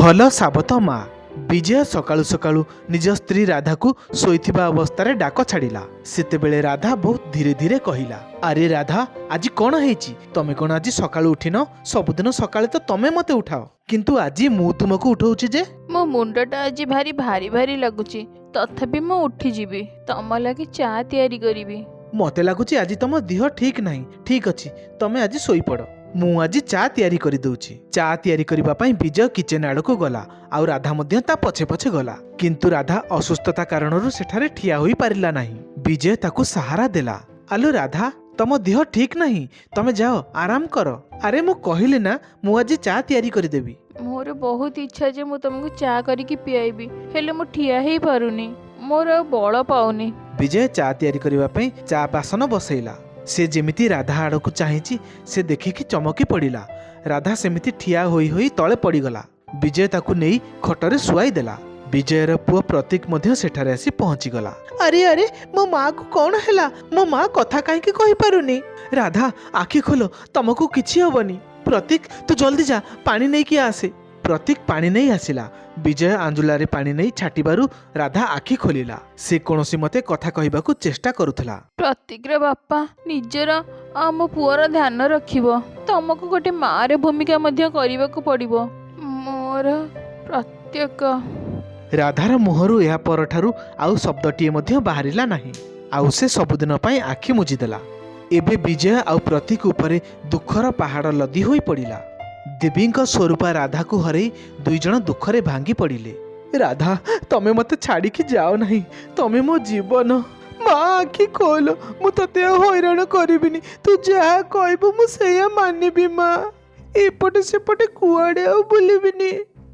भल साबत माँ विजय सकाळु सकाळु निज स्त्री राधा को शोइथिबा अवस्था डाक छाड़िला। सेतेबेले राधा बहुत धीरे धीरे कहिला, अरे राधा आज कौन हेची? तमे कौन आज सकाळु उठिन? सबुदिन सकाळे तो तमे मते उठाओ, किंतु आज मु तुमको उठाउछि जे? मो मुंडटा आज भारी भारी भारी लगुची, तथापि मु उठी जीवी। तम लगी चा तैयारी करिवी। मते लागुछि आज तम देह ठीक नाही। ठीक अछि, तमे आज सोई पड़। मु आज चा तैयारी करि दउछि। चा तैयारी करिबा पई विजय किचन आड़ को गला, आउ राधा मध्य ता पछे पछे गला, किंतु राधा असुस्थता कारणरु सेठारे ठिया होई पारिला नाही। विजय ताकू सहारा देला। आलो राधा, तम देह ठीक नाही, तमे जाओ आराम करो। अरे मु कहिली ना मु आज चा तैयारी करि देबी। मोर बहुत इच्छा जे मु तुमको चा करिकी पियाइबी, हेले मु ठिया हेई पारुनी, मोर बळ पाउनी। विजय चा तैयारी करिबा पई चा बासन बसैला। से जेमिति राधा आड़ को चाहिछि से देखिकी चमकी पड़िला। राधा सेमिति ठिया होई होई तळे पड़ीगला। विजय ताकू नेई खटरे सुआई देला। विजयर पुओ प्रतीक मध्य सेठारे आसी पहुंची गला। अरे अरे मो माँ को कौन हैला? मो माँ कथा काहे की कहि पारुनी? राधा आखि खोलो, तुमको किछि हबनी। प्रतीक तू जल्दी जा, पानी नै कि आसे। प्रतीक पानी नहीं आसिला। विजय आंजुलारे पानी नहीं छाटिबारु राधा आखि खोलिला। से कोनोसी मते कथा कहिबाकू चेष्टा करुथला। प्रतीक रे बापा निजर आम पुअर ध्यान रखिबो। तुमको गोटे माँ रे भूमिका मध्य करिबाकू पड़िबो। मोर प्रत्येक। राधार मुहरु या परठारु आउ शब्दटीए मध्य बाहरिला नाही। आउ से सबुदिन पई आखि मुजिदेला। एबे विजय आउ प्रतीक उपरे दुखर पहाड़ लदी होई पड़िला। देवींका स्वरूपा राधा को हरई दुई जण दुखरे भांगी पड़िले। राधा तमे मते छाड़ी की जाओ नहीं, तमे मो जीवन। माँ आखि खोल, मु तते हैरान करिबिनी। तू जहा कहबो मु सेया मानिबी। माँ एपटे सेपटे कुआडे आ बुलिबिनी।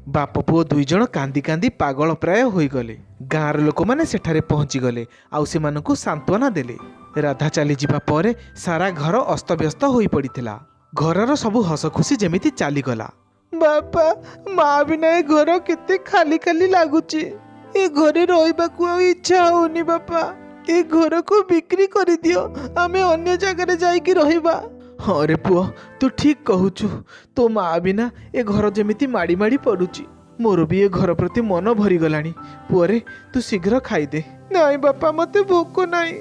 बाप पुओ दुई जण कांदी कांदी पागल प्राय होई गले। गाँर लोक माने सेठारे पहुंची गले, आउ सेमानकु सांत्वना देले। राधा चली जिबा परे सारा घर अस्तव्यस्त होई पड़िथिला। घरर सबु हस खुशी जेमिति चालीगला। बापा माँ बिना ए घर केते खाली खाली लागुची। ए घरे रहिबाकू आ इच्छा होनी। बापा ए घर को बिक्री करि दियो, आमे अन्य जगह जाइकी रहिबा। हाँ रे पुओ, तू ठीक कहूचु। तो माँ बिना ए घर जेमिति माड़ी माड़ी पड़ुची। मोर भी ए घर प्रति मन भरी गलानी। पुअरे तू शीघ्र खाइदे। नाई बापा मते भोक नाई।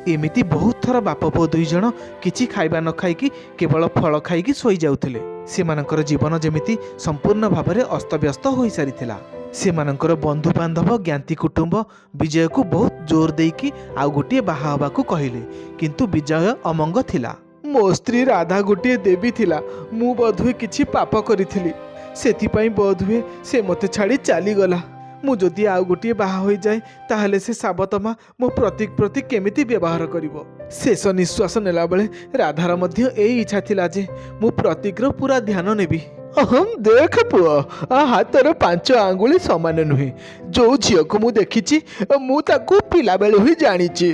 एमिति बहुत थर बाप पुओ दुई जण किछि खाइबा न खाइकी केवल फल खाइकी सोई जाउथिले। सेमानकर जीवन जेमिति संपूर्ण भावरे अस्तव्यस्त होई सारिथिला। सेमानकर बंधु बांधव ज्ञाति कुटुंब विजय को बहुत जोर देकी आउ गोटे बाहा हबाकू कहिले, किंतु विजय अमंग थिला। मो स्त्री राधा गोटे देवी थिला। मु बोधुए किछि पाप करिथिली, सेथिपई बोधुए से मते छाड़ी चाली गला। मु जदि आउ गोटे बाहा होई जाए ताहले से साबतमा मो प्रतीक प्रति केमिति व्यवहार करिवो। शेष निश्वास नेला बेले राधार मध्य एई इच्छा थिला जे मु प्रतीक रो पूरा ध्यान नेबी। अहम देख पुओ, हाथर 5 आंगुली समान नुहे। जो झियो को मु देखिछि मु ताकू पिला बेले ही जानिछि।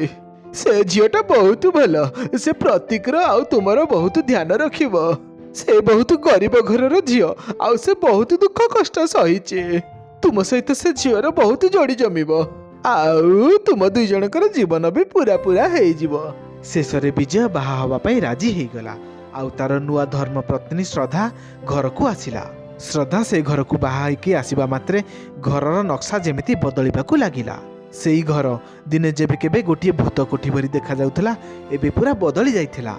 से झियोटा बहुत भल। से प्रतीक रो आउ तुमरो बहुत ध्यान रखिबो। से बहुत गरीब घरर झियो, आउ से बहुत दुख कष्ट सहिछि। तुम सहित से झीवर बहुत जोड़ी जमीबो, आउ तुम दुई जनकर जीवन भी पूरा पूरा हेई जीवो। शेषरे विजय बाहा हवा पई राजी हेई गला। आउ तार नुआ धर्म पत्नी श्रद्धा घर को आसिला। श्रद्धा से घर को बाहा हेकी आसीबा मात्रे घरर नक्शा जेमिति बदलिबाकू लागिला। सेई घर दिने जेबे केबे गोटिए भूत कोठी भरी देखा जाउथला, एबे पूरा बदली जाइथिला।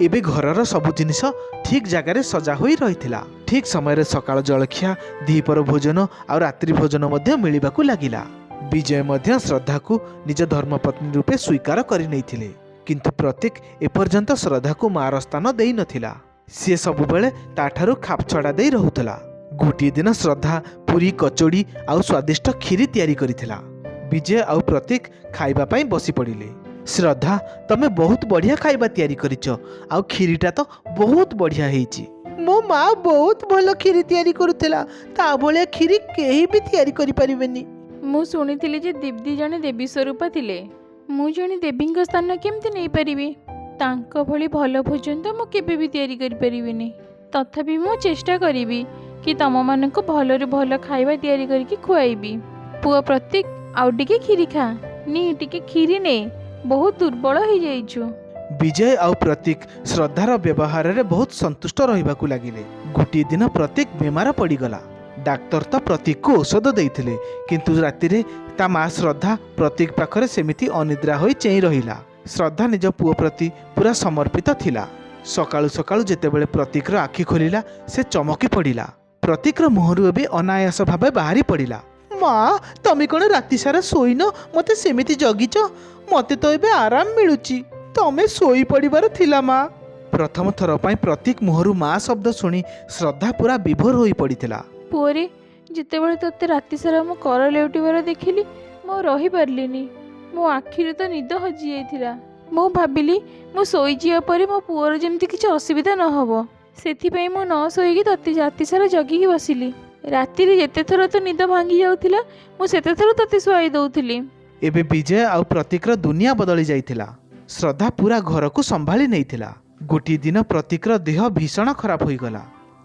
एबे घरर सबु जिनिस ठीक जगार सजा होई रहिथिला। ठीक समय सकाळ जलखिया, दीपर भोजन और रात्रि भोजन मध्य मिलिबाकू लागिला। विजय मध्य श्रद्धा को निज धर्मपत्नी रूपे स्वीकार करि नैथिले, किंतु प्रतीक एपर्यंत श्रद्धा को मार स्थान देई नथिला। से सब बेले ताठारु खाप छड़ा देई रहुथला। गोटिए दिन श्रद्धा पूरी कचौड़ी आउ स्वादिष्ट खीरी तैयारी करिथिला। विजय आउ प्रतीक खाइबा पई बसी पड़िले। श्रद्धा तमे बहुत बढ़िया खाइबा तैयारी करिछ, आउ खीरीटा तो बहुत बढ़िया हेइची। मो माँ बहुत भल खीरी तैयारी करुथिला, ता भले खीरी केही भी तैयारी करि परिबेनी। मु सुनिथिली जे दीप्ति जने देवी स्वरूप थिले। मु जने देवींक स्थान केमति नै परिबी? तांको भली भल भोजन तो मु केबे भी तैयारी करि परिबिनी। तथापि मु चेष्टा करिबी कि तम माननको भलरे भल खाइबा तैयारी करिकि खुआइबी। पुआ प्रतीक आउ टिके खीरी खा। नी टिके खीरी ने, बहुत दुर्बल हो जाइछु। विजय आउ प्रतीक श्रद्धार व्यवहार रे बहुत संतुष्ट रहिबाकू लागिले। गोटे दिन प्रतीक बेमार पड़ीगला। डाक्तर तो प्रतीक को औषध देइथिले किंतु रातिरे ता माँ श्रद्धा प्रतीक पाखरे सेमिति अनिद्रा होई चेई रहिला। श्रद्धा निज पुओ प्रति पूरा समर्पित थिला। सकाळु सकाळु जेतेबेले प्रतीकर आखि खोलिला से चमकी पड़िला। प्रतीकर मुहरु एबे अनायास भावे बाहरी पड़िला। माँ तमे कोन राति सारा सोईन मते सेमिति जगिच? मते तो एबे आराम मिलुची। तमे सोई पड़िबार थिला माँ। प्रथम थर पई प्रतीक मुहरु माँ शब्द सुनी श्रद्धा पूरा विभोर होई पड़िथिला। पुअरे जितेबेले तोते राति सारा मो कर लेउटिबार देखिली मो रही पारलिनी। मो आखिरे तो निद हजि जाइथिला। मो भाबिली मो सोई जिया परे मो पुअर जेमति किछि असुविधा न हबो सेथिपई मो न सोईकी तोते राति सारा जगिकी बसिली। रातिरे जेते थर तो निद भांगी जाउथिला मो सेते थर तोते सुआई दउथिली। एबे विजय आउ प्रतीकर दुनिया बदली जाइथिला। श्रद्धा पूरा घर को संभाली नैथिला। गोटी दिन प्रतीकर देह भीषण खराब होई गला।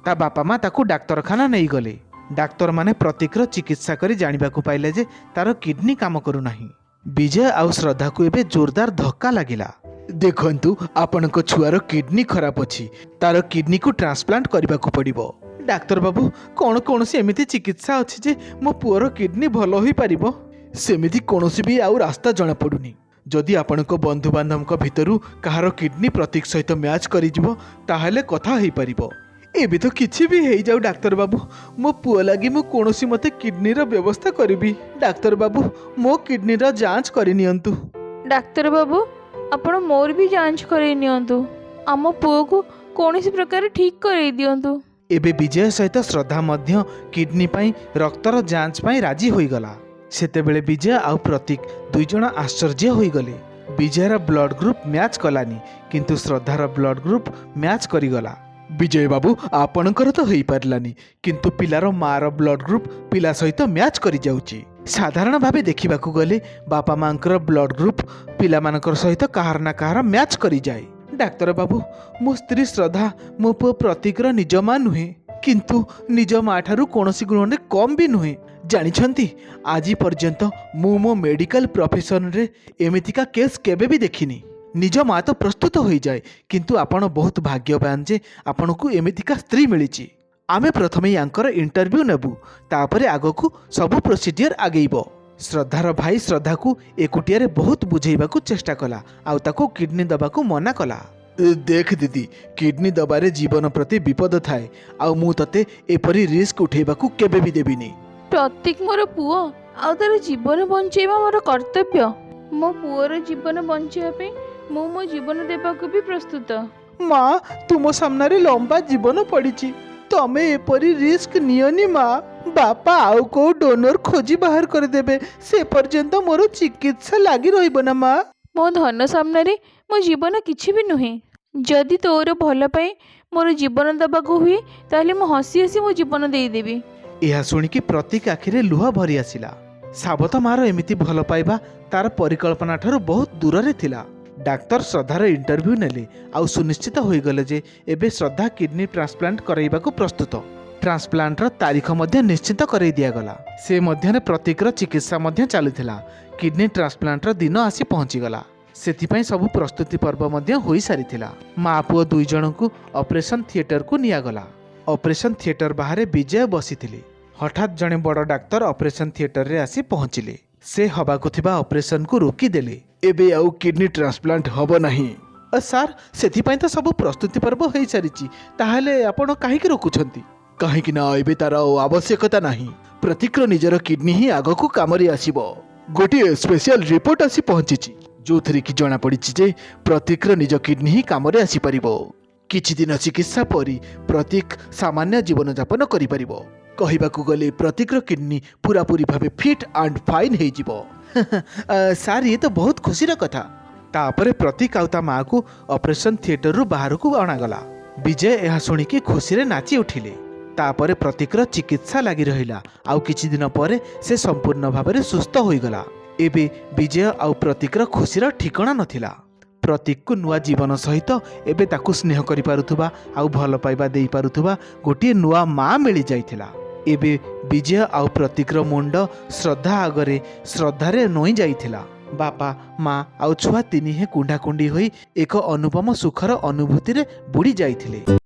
ता बापा माँ ताकू डाक्तरखाना नहीं गले। डाक्तर माने प्रतीकर चिकित्सा करी जानिबाकू पाइले जे तार किडनी काम करू नाही। विजय आउ श्रद्धा को एबे जोरदार धक्का लागिला। देखंतु आपनको छुआर किडनी खराब अछि, तार किडनी को ट्रांसप्लांट करबाकू पड़िबो। डाक्तर बाबू कौन कौन सी एमिति चिकित्सा अछि जे मो पुअर किडनी भलो होई पारिबो? सेमिति कोनोसी भी आउ रास्ता जणा पडुनी। जदि आपनको बंधु बांधवक भितरु कहार किडनी प्रतीक सहित मैच करिजिबो ताहले कथा हेई पारिबो। एबे तो किछि भी हेई जाऊ डाक्तर बाबू, मो पुआ लागी मो कोनोसी मते किडनी रो व्यवस्था करिबी। डाक्तर बाबू मो किडनी रो जांच करि नियंतु। डाक्तर बाबू आपण मोर भी जांच करई नियंतु। आम पुओ को कोनोसी प्रकार ठीक करई दियंतु। एबे विजय सहित श्रद्धा मध्य किडनी पाई रक्तर जांच पाई राजी होई गला। सेतेबेले विजय आउ प्रतीक दुई जण आश्चर्य होई गले। विजयर ब्लड ग्रुप मैच कलानी किंतु श्रद्धार ब्लड ग्रुप मैच करी गला। विजय बाबू आपणकर तो हेई पारलानी किंतु पिलार मार ब्लड ग्रुप पिला सहित मैच करी जाउची। साधारण भावे देखिबाकू गले बापा मांकर ब्लड ग्रुप पिला मानकर सहित कहार ना कहार मैच करी जाए। डाक्तर बाबू मो स्त्री श्रद्धा मो पुओ प्रतीकर निज मां नुहे किंतु निज मां ठारू कोनोसी गुण रे कम भी नुहे। जानिछंती आज पर्यंत मु मो मेडिकल प्रोफेशन रे एमितिका केस केबे भी देखिनी। निज माँ तो प्रस्तुत हो जाए किंतु आपण बहुत भाग्यवान जे आपण को एमितिका स्त्री मिली। आमे प्रथमे यांकर इंटरव्यू नेबू तापरे आगकू सबु प्रोसीडियर आगेइबो। श्रद्धार भाई श्रद्धा को एकुटिया रे बहुत बुझेइबाकू चेष्टा कला आउ ताको किडनी दबाकू मना कला। देख दीदी किडनी दबारे जीवन प्रति विपद थाए आउ मु तते एपरी रिस्क उठेबाकू केबे भी देबिनी। प्रतीक मोर पुओ आउ तार जीवन बंचेबा मोर कर्तव्य। मो पुओर जीवन बंचेबा पे मु मो जीवन देबाकू भी प्रस्तुत। माँ तुम सामने लंबा जीवन पड़ी तमे एपरी रिस्क नियनी माँ। बापा आउ को डोनर खोजी बाहर कर देबे से पर्यंत मोर चिकित्सा लागी रहिबो ना माँ। मो धन सामने मो जीवन किछि भी नुहे। जदि तोर भल पाए मोर जीवन देबाकू हुए ताहले मो हसी हसी मो जीवन देई देबी। यह सुनिकी प्रतीक आखिरे लुह भरी आसिला। साबत मार एमिति भल पाइबा तार परिकल्पना ठारू बहुत दूर रे थिला। डाक्तर श्रद्धार इंटरव्यू नेले आउ सुनिश्चित होई गले जे एबे श्रद्धा किडनी ट्रांसप्लांट कराइबाकू प्रस्तुत। ट्रांसप्लांटर तारीख मध्य निश्चित करई दिया गला। से मध्यने प्रतीकर चिकित्सा मध्य चलुथिला। किडनी ट्रांसप्लांटर दिन आसी पहुंची गला। सेथिपई सब प्रस्तुति पर्व मध्य होई सारिथिला। माँ पुओ दुई जण को ऑपरेशन थिएटर को निया गला। ऑपरेशन थिएटर बाहर विजय बसिथिले। हठात जणे बड़ डाक्तर ऑपरेशन थिएटर रे आसी पहुंचिले। से हबाकू थिबा ऑपरेशन को रोकी देले। एबे आउ किडनी ट्रांसप्लांट हबो नाही। सार सेथिपई तो सब प्रस्तुति पर्व होई सारिची ताहले आपण काहे की रोकुछंती? काहे कि ना एबे तार आवश्यकता नाही। प्रतीकर निजर किडनी ही आगकू कामरी आसीबो। गोटे स्पेशल रिपोर्ट आसी पहुंचीची जोथरे कि जणा पड़िछि जे प्रतीकर निज किडनी ही कामरे आसी परिबो। किछि दिन चिकित्सा परी प्रतीक सामान्य जीवन यापन करि परिबो। कहिबाकू गले प्रतीकर किडनी पूरा पूरी भावे फिट एंड फाइन हे जिवो। सार ये तो बहुत खुशीर कथा। तापरे प्रतीक आउ ता माँ को ऑपरेशन थिएटर रु बाहर को अणागला। विजय यह शुणिकी खुशी रे नाची उठिले। तापरे प्रतीकर चिकित्सा लगी रहिला आउ किछि दिन परे से संपूर्ण भाव सुस्थ होई गला। एबे विजय आउ प्रतीकर खुशीर ठिकाना नथिला। प्रतीक को नुआ जीवन सहित एबे ताकू स्नेह करि पारुथुबा आउ भल पाइबा देई पारुथुबा गोटे नुआ माँ मिली जाइथिला। एबे विजय आउ प्रतीकर मुंड श्रद्धा आगरे श्रद्धारे नोई जाइथिला। बापा माँ आउ छुआ तिनिहे कुंडा कुंडी होई एक अनुपम सुखर अनुभूति रे बुड़ी जाइथिले।